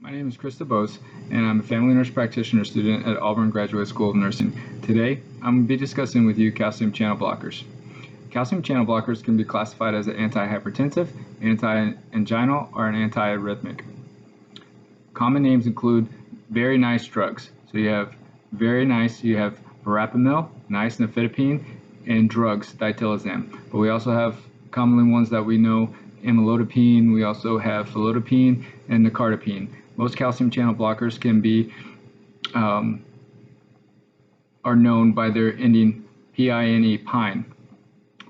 My name is Chris DeBose, and I'm a family nurse practitioner student at Auburn Graduate School of Nursing. Today, I'm going to be discussing with you calcium channel blockers. Calcium channel blockers can be classified as an antihypertensive, anti-anginal, or an antiarrhythmic. Common names include very nice drugs. So you have very nice, you have verapamil, nice nifedipine, and drugs, diltiazem. But we also have commonly ones that we know, amlodipine, we also have felodipine, and nicardipine. Most calcium channel blockers can be are known by their ending PINE, pine.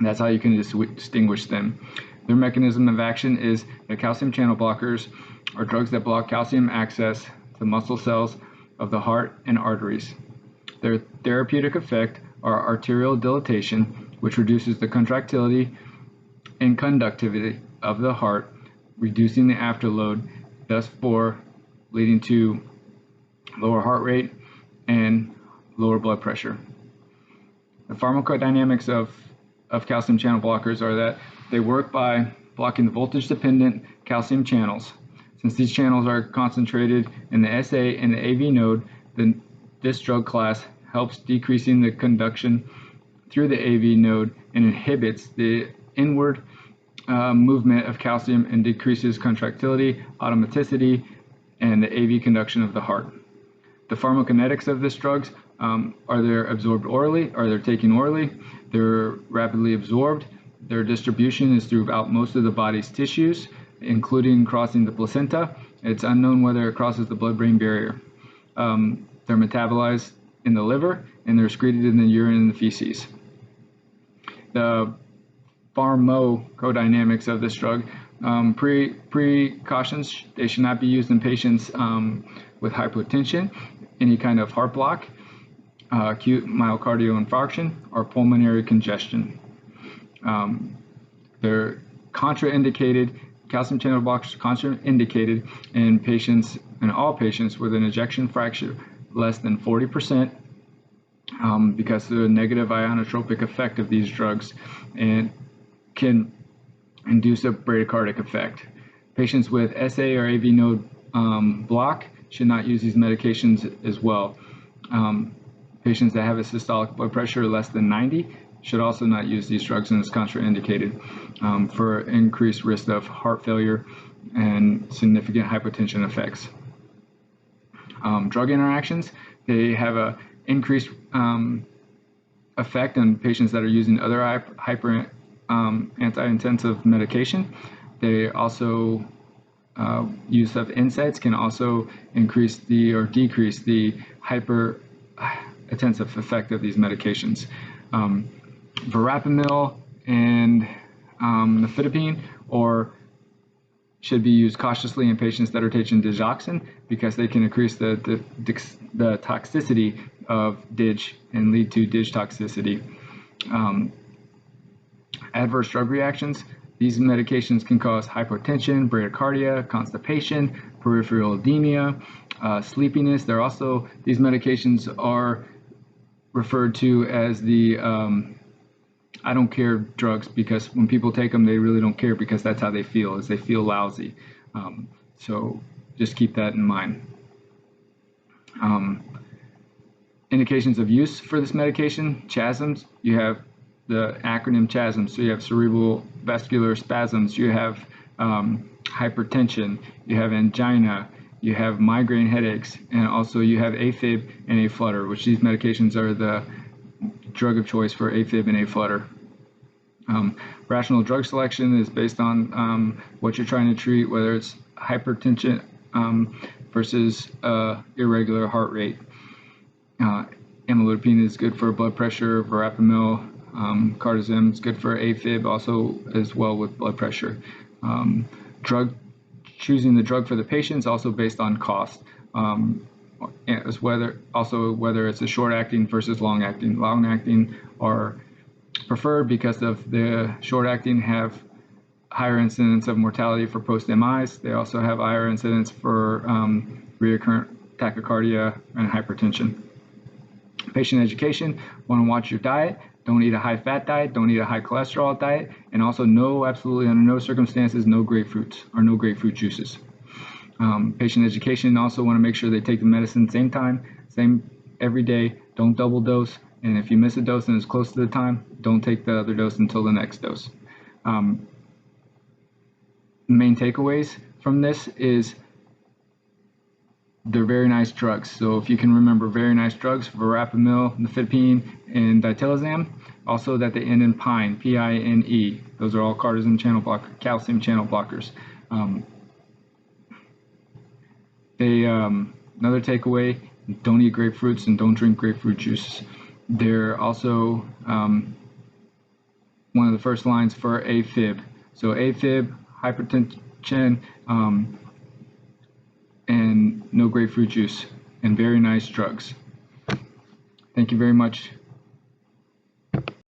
That's how you can distinguish them. Their mechanism of action is that calcium channel blockers are drugs that block calcium access to muscle cells of the heart and arteries. Their therapeutic effect are arterial dilatation, which reduces the contractility and conductivity of the heart, reducing the afterload, thus leading to lower heart rate and lower blood pressure. The pharmacodynamics of calcium channel blockers are that they work by blocking the voltage-dependent calcium channels. Since these channels are concentrated in the SA and the AV node, then this drug class helps decreasing the conduction through the AV node and inhibits the inward movement of calcium and decreases contractility, automaticity, and the AV conduction of the heart. The pharmacokinetics of these drugs are they absorbed orally, are they taken orally, they're rapidly absorbed, their distribution is throughout most of the body's tissues, including crossing the placenta. It's unknown whether it crosses the blood-brain barrier. They're metabolized in the liver, and they're excreted in the urine and the feces. The pharmacodynamics of this drug, precautions, they should not be used in patients with hypotension, any kind of heart block, acute myocardial infarction, or pulmonary congestion. They're contraindicated, calcium channel blockers are contraindicated in all patients with an ejection fraction less than 40%, because of the negative ionotropic effect of these drugs and can induce a bradycardic effect. Patients with SA or AV node block should not use these medications as well. Patients that have a systolic blood pressure less than 90 should also not use these drugs, and it's contraindicated for increased risk of heart failure and significant hypotension effects. Drug interactions, they have an increased effect on patients that are using other anti-intensive medication. They also use of NSAIDs can also increase or decrease the hyper-attensive effect of these medications. Verapamil and nifedipine should be used cautiously in patients that are taking digoxin, because they can increase the toxicity of DIG and lead to DIG toxicity. Adverse drug reactions. These medications can cause hypotension, bradycardia, constipation, peripheral edema, sleepiness. These medications are referred to as the I don't care drugs, because when people take them, they really don't care, because that's how they feel, is they feel lousy. So just keep that in mind. Indications of use for this medication, CHASMs, you have the acronym CHASM, so you have cerebral vascular spasms, you have hypertension, you have angina, you have migraine headaches, and also you have AFib and aflutter, which these medications are the drug of choice for AFib and aflutter. Rational drug selection is based on what you're trying to treat, whether it's hypertension versus irregular heart rate. Amlodipine is good for blood pressure, verapamil, cardizem is good for AFib, also as well with blood pressure. Choosing the drug for the patient is also based on cost, whether it's a short-acting versus long-acting. Long-acting are preferred because of the short-acting have higher incidence of mortality for post-MIs. They also have higher incidence for recurrent tachycardia and hypertension. Patient education, want to watch your diet. Don't eat a high-fat diet, don't eat a high cholesterol diet, and also absolutely under no circumstances, no grapefruits or no grapefruit juices. Patient education, also want to make sure they take the medicine same time, same every day. Don't double dose, and if you miss a dose and it's close to the time, don't take the other dose until the next dose. Main takeaways from this is they're very nice drugs. So if you can remember very nice drugs, verapamil, nifedipine, and diltiazem. Also that they end in pine, P-I-N-E. Those are all calcium channel blockers. Another takeaway, don't eat grapefruits and don't drink grapefruit juice. They're also one of the first lines for AFib. So AFib, hypertension, and no grapefruit juice, and very nice drugs. Thank you very much.